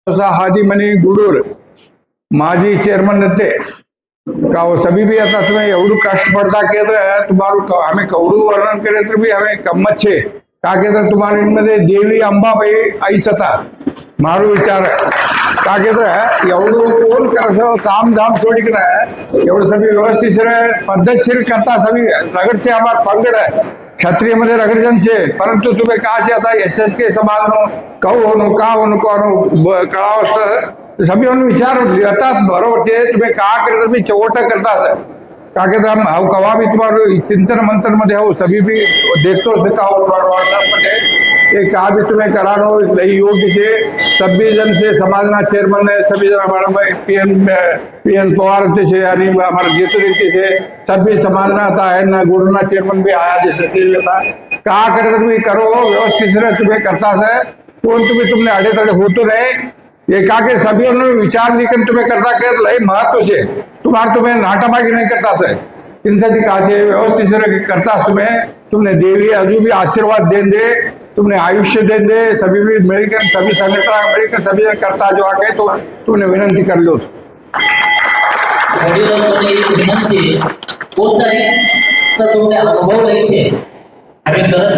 हादी मनी गुडूर माजी चेयरमैन थे का वो सभी भी आता तुम्हें एवढू कष्ट पड़ता के तुम्हारू हमें कवडू वर्णन करे तो भी हमें कम्मत छे का के तुम्हारे इनमध्ये देवी अंबाबाई आईस था मारू विचार का के एवढू कोण कर काम धाम छोड़ी कर एवढं सभी व्यवस्थित पद्धतशीर करता सभी रगड़ से हमारा पंगड़ है क्षत्रिय मध्ये रगड़जन छे परंतु तुम्हें कहा से आता SSK समाज नो कहू होनो का होनो कळाव सभी विचार लेता बरोबर छे तुम्हें कहा करे तुम्ही चौवट करता है का के हम कवा भी तुम्हारे चिंतन मंथन मध्ये हो सभी भी देखतो व्हाट्सएप मध्ये कहा भी तुम्हें करानो योग्य से सभी जन से समाजना चेयरमैन ने सभी जन हमारा पीएन पवार थे आणि हमारा ज्योतिरिंग से सभी समाजना था है ना गुरुना चेयरमैन भी आया जैसे था कहा करे तुम्हें करो व्यवस्थित से तुम्हें करता है कौन तुम्हें तुमने अड़े तड़े होतो रहे ये कहा के सभी विचार लेकर तुम्हें करता कर लय महत्व से तुम्हारे तुम्हें नाटाबाजी नहीं करता से इनसाठी कहा से व्यवस्थित से करता तुम्हें तुमने देवी अजू भी आशीर्वाद दे तुमने आयुष्य दे सभी भी मिलकर सभी संगठन मिलकर सभी करता जो आके तो तुमने विनंती कर लो विनंती कोणताही तर तुमने अनुभव लय છે आम्ही करत